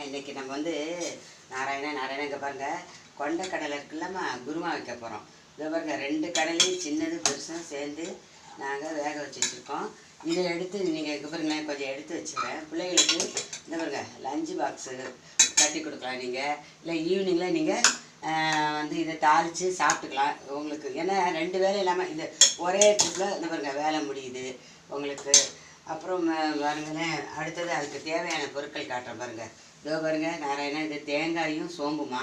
இன்றைக்கி நம்ம வந்து நாராயணா இங்கே பாருங்கள், கொண்ட கடலை இருக்குல்லம்மா, குருமா வைக்க போகிறோம். இதை பாருங்கள், 2 கடலையும் சின்னது பெருசும் சேர்ந்து நாங்கள் வேக வச்சு வச்சுருக்கோம். இதை எடுத்து நீங்கள் இங்கே பாருங்களேன், கொஞ்சம் எடுத்து வச்சுக்கிறேன். பிள்ளைகளுக்கு இந்த பாருங்கள் லஞ்சு பாக்ஸு கட்டி கொடுக்கலாம். நீங்கள் இல்லை ஈவினிங்கில் நீங்கள் வந்து இதை தாளித்து சாப்பிட்டுக்கலாம் உங்களுக்கு. ஏன்னா 2 வேலை இல்லாமல் இது ஒரே ட்ரிப்பில் இந்த பாருங்கள் வேலை முடியுது உங்களுக்கு. அப்புறம் பாருங்களேன், அடுத்தது அதுக்கு தேவையான பொருட்கள் காட்டுறேன் பாருங்கள். இதோ பாருங்கள் நாராயணா, இது தேங்காயும் சோம்புமா,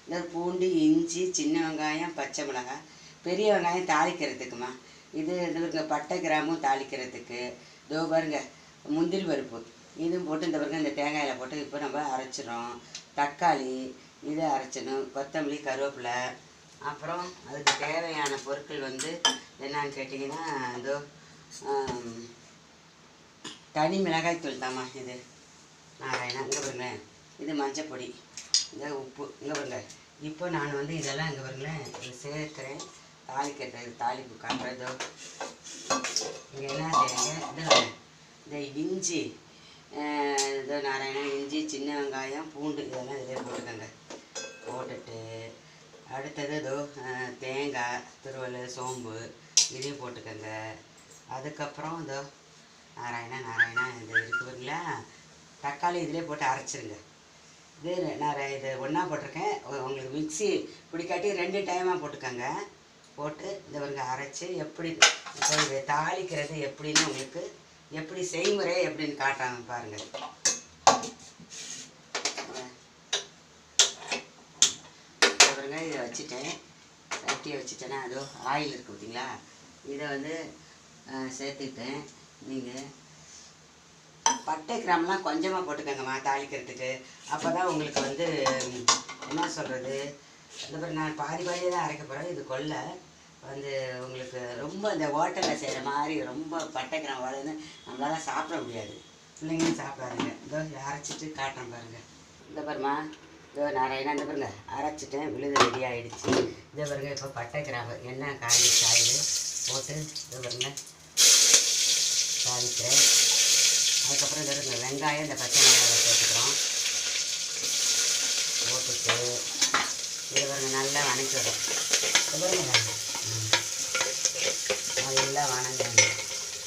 இந்த பூண்டு, இஞ்சி, சின்ன வெங்காயம், பச்சை மிளகாய், பெரிய வெங்காயம் தாளிக்கிறதுக்குமா, இது பாருங்க பட்டை கிராமும் தாளிக்கிறதுக்கு. இதோ பாருங்க முந்திரி பருப்பு இதுவும் போட்டு இந்த பாருங்க இந்த தேங்காயில் போட்டு இப்போ நம்ம அரைச்சிடும். தக்காளி இதை அரைச்சிடும், கொத்தமல்லி, கருவேப்பிலை. அப்புறம் அதுக்கு தேவையான பொருட்கள் வந்து என்னன்னு கேட்டிங்கன்னா, இதோ தனி மிளகாய் தூள் தாம்மா இது நாராயணா. இங்கே பாருங்களேன், இது மஞ்சள் பொடி, இந்த உப்பு. இங்கே பாருங்க, இப்போ நான் வந்து இதெல்லாம் இங்கே பாருங்களேன் இது சேர்க்குறேன். தாளிக்கிறது தாளிப்பு காட்டுறதோ. இங்கே என்ன செய்யுங்க, இந்த இஞ்சி, இதோ நாராயணா, இஞ்சி, சின்ன வெங்காயம், பூண்டு இதெல்லாம் இதிலே போட்டுக்கோங்க. போட்டுட்டு அடுத்தது இதோ தேங்காய் துருவல், சோம்பு இதையும் போட்டுக்கோங்க. அதுக்கப்புறம் இதோ நாராயணா இது இருக்குதுங்களா, தக்காளி இதிலே போட்டு அரைச்சிருங்க. இது நான் இது ஒன்றா போட்டிருக்கேன். உங்களுக்கு மிக்ஸி பிடிக்காட்டி 2 டைமாக போட்டுக்கோங்க. போட்டு இந்த பாருங்க அரைச்சி எப்படி இப்போ இதை தாளிக்கிறது எப்படின்னு உங்களுக்கு எப்படி செய்முறை எப்படின்னு காட்டுறாங்க பாருங்கள். பாருங்க, இதை வச்சுட்டேன், சட்டியை வச்சுட்டேன்னா அதோ ஆயில் இருக்குது பார்த்தீங்களா, இதை வந்து சேர்த்துக்கிட்டேன். நீங்கள் பட்டை கிராம்லாம் கொஞ்சமாக போட்டுக்கோங்கம்மா தாளிக்கிறதுக்கு. அப்போ தான் உங்களுக்கு வந்து என்ன சொல்கிறது, இந்த மாதிரி நான் பாதியாக தான் அரைக்க போகிறேன். இது கொல்லை வந்து உங்களுக்கு ரொம்ப இந்த ஹோட்டலில் செய்கிற மாதிரி ரொம்ப பட்டை கிராம் வளர்ந்து நம்மளால் சாப்பிட முடியாது, பிள்ளைங்களும் சாப்பிடாதுங்க. இதோ அரைச்சிட்டு காட்டுறேன் பாருங்கள். இந்த பாருமா, இதோ நாராயணா, இந்த பாருங்க அரைச்சிட்டேன், விழுது ரெடி ஆகிடுச்சு. இதை பாருங்க, இப்போ பட்டை கிராம்பு எண்ணெய் காய்ச்சி ஆயில் போட்டு இதை பாருங்க தாளிக்கிறேன். அதுக்கப்புறம் இந்த வெங்காயம், இந்த பச்சை மிளகாய் சேர்த்துக்கிறோம். போட்டுட்டு இதை பாருங்க நல்லா வணக்கி விடும். பாருங்க நல்லா வணங்க,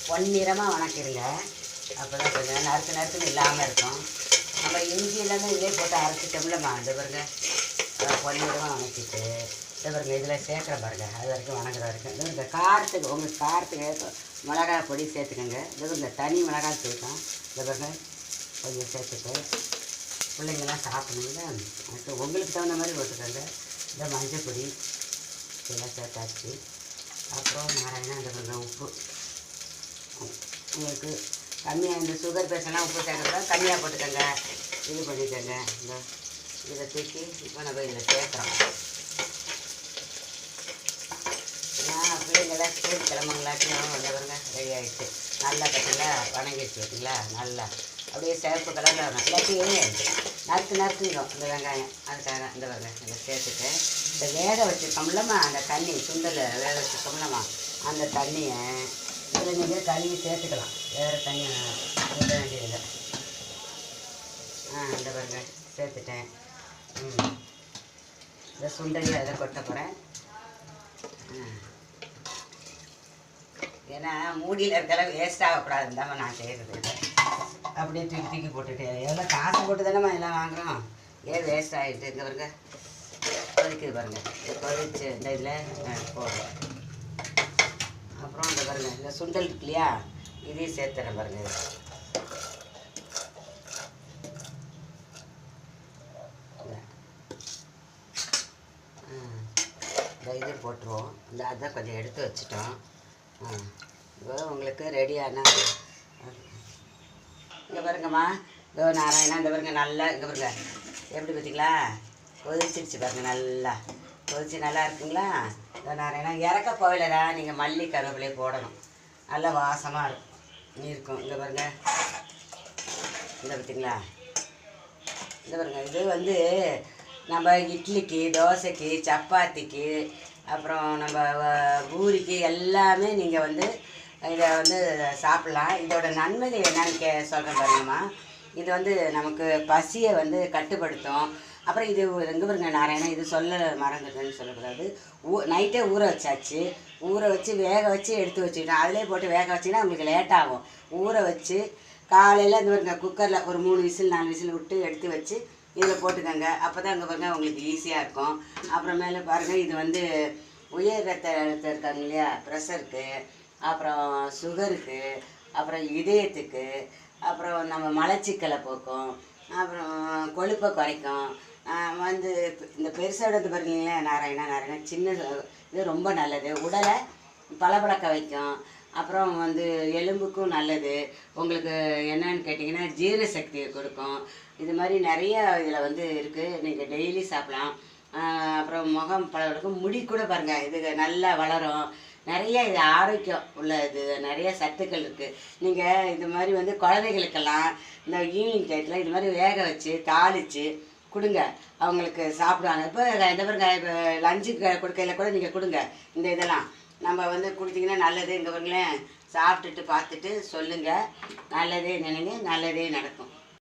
பொன்னிறமாக வணக்கிடுங்க. அப்போ தான் கொஞ்சம் நறுக்குன்னு இல்லாமல் இருக்கும். நம்ம இஞ்சி எல்லாமே இதே போட்டு அரைச்சிட்டோம்லம்மா, இந்த பாருங்க பொன்னிறமாக வணக்கிட்டு இதை பாருங்க இதில் சேர்க்குற பாருங்க. அது வரைக்கும் வணங்குற வரைக்கும் இந்த காரத்துக்கு உங்களுக்கு காரத்துக்கு மிளகாய் பொடி சேர்த்துக்கோங்க. இந்த தனி மிளகாய் தூள் தான். இந்த பாருங்க கொஞ்சம் சேர்த்துட்டு பிள்ளைங்கள்லாம் சாப்பிடணுங்க. அதுக்கு உங்களுக்கு தகுந்த மாதிரி போட்டுக்கோங்க. இந்த மஞ்சள் பொடி இதெல்லாம் சேர்த்தாச்சு. அப்புறம் நாராயணா இந்த பாருங்க உப்பு உங்களுக்கு கம்மியாக, இந்த சுகர் பேஷண்ட்லாம் உப்பு சேர்க்கறதா கம்மியாக போட்டுக்கோங்க. இது பண்ணிக்கோங்க. இந்த இதை தூக்கி இப்போ நம்ம இதில் சேர்க்குறோம். பிள்ளைங்களாம் ஸ்கூல் கிளம்புங்களாட்டியும் வந்து பாருங்க ரெடி ஆகிடுச்சு. நல்லா பார்த்தீங்களா வணங்கிடுச்சு பார்த்தீங்களா, நல்லா அப்படியே சிவப்பு கலரில் வரணும். இல்லாட்டி நறுக்குடும் இந்த வெங்காயம். அதுக்காக இந்த பாருங்க இதை சேர்த்துட்டு இந்த வேக வச்சுருக்கோம்லம்மா, அந்த தண்ணி சுண்டல் வேக வச்சுருக்கோம்லம்மா, அந்த தண்ணியை இதில் நீங்கள் கழுவி சேர்த்துக்கலாம். வேறு தண்ணி ஊற்ற வேண்டியதில்லை. இந்த பாருங்க சேர்த்துட்டேன். இந்த சுண்டல் அதில் கொட்ட போகிறேன். ஏன்னா மூடியில் இருக்கலாம் வேஸ்ட் ஆகக்கூடாதுன்னு தான் நான் செய்கிறது. அப்படியே தூக்கி போட்டுட்டு எவ்வளோ காசு போட்டு தானே எல்லாம் வாங்குகிறோம், ஏன் வேஸ்ட் ஆகிட்டு. இந்த பாருங்க கொதிக்குது பாருங்கள், கொதிச்சு இந்த இதில் போடுறேன். அப்புறம் இந்த பாருங்க இந்த சுண்டல் இருக்கு இல்லையா, இதையும் சேர்த்துறேன் பாருங்கள். இந்த இது போட்டுருவோம். இந்த அதை கொஞ்சம் எடுத்து வச்சுட்டோம். இப்போ உங்களுக்கு ரெடியான இங்கே பாருங்கம்மா, இதோ நாராயணா இந்த பாருங்க நல்லா இங்கே பாருங்க எப்படி பார்த்தீங்களா கொதிச்சிருச்சு பாருங்க. நல்லா கொதிச்சு நல்லா இருக்குங்களா. இதோ நாராயணா இறக்க போகலடா, நீங்கள் மல்லி கருவேப்பிலையை போடணும், நல்லா வாசமாக இருக்கும். இங்கே பாருங்க இந்த பார்த்தீங்களா, இந்த பாருங்க இது வந்து நம்ம இட்லிக்கு, தோசைக்கு, சப்பாத்திக்கு, அப்புறம் நம்ம பூரிக்கு எல்லாமே நீங்கள் வந்து இதை வந்து சாப்பிட்லாம். இதோட நன்மைகள் என்னன்னு சொல்கிறேன் பாருங்கம்மா. இது வந்து நமக்கு பசியை வந்து கட்டுப்படுத்தும். அப்புறம் இது எங்கே பாருங்க நாராயணா, இது சொல்ல மறந்துட்டேன்னு சொல்லக்கூடாது. நைட்டே ஊற வச்சாச்சு. ஊற வச்சு வேக வச்சு எடுத்து வச்சுக்கிட்டோம். அதிலே போட்டு வேக வச்சிங்கன்னா உங்களுக்கு லேட்டாகும். ஊற வச்சு காலையில் இந்த பாருங்க குக்கரில் ஒரு 3 விசில் 4 விசில் விட்டு எடுத்து வச்சு இதில் போட்டுக்கோங்க. அப்போ தான் இங்கே பாருங்க உங்களுக்கு ஈஸியாக இருக்கும். அப்புறமேல பாருங்கள், இது வந்து உயர் ரத்த அழுத்தம் இருக்காங்க இல்லையா, ப்ரெஷருக்கு, அப்புறம் சுகருக்கு, அப்புறம் இதயத்துக்கு, அப்புறம் நம்ம மலச்சிக்கலை போக்கும், அப்புறம் கொழுப்பை குறைக்கும். வந்து இந்த பெருசாக பாருங்களேன் நாராயணா சின்ன இது ரொம்ப நல்லது. உடலை பளபளக்க வைக்கும். அப்புறம் வந்து எலும்புக்கும் நல்லது. உங்களுக்கு என்னன்னு கேட்டிங்கன்னா ஜீரண சக்தியை கொடுக்கும். இது மாதிரி நிறைய இதில் வந்து இருக்குது. நீங்கள் டெய்லி சாப்பிட்லாம். அப்புறம் முகம் பளபளக்கும். முடி கூட பாருங்கள் இது நல்லா வளரும். நிறைய இது ஆரோக்கியம் உள்ள இது நிறைய சத்துக்கள் இருக்குது. நீங்கள் இது மாதிரி வந்து குழந்தைகளுக்கெல்லாம் இந்த ஈவினிங் டயத்தில் இது மாதிரி வேக வச்சு தாளித்து கொடுங்க. அவங்களுக்கு சாப்பிடுவாங்க. இப்போ இந்த பாருங்க, இப்போ லஞ்சுக்கு கொடுக்கையில் கூட நீங்கள் கொடுங்க. இந்த இதெல்லாம் நம்ம வந்து கொடுத்தீங்கன்னா நல்லது. இங்கே பாருங்களேன், சாப்பிட்டுட்டு பார்த்துட்டு சொல்லுங்கள். நல்லதே நினைங்க, நல்லதே நடக்கும்.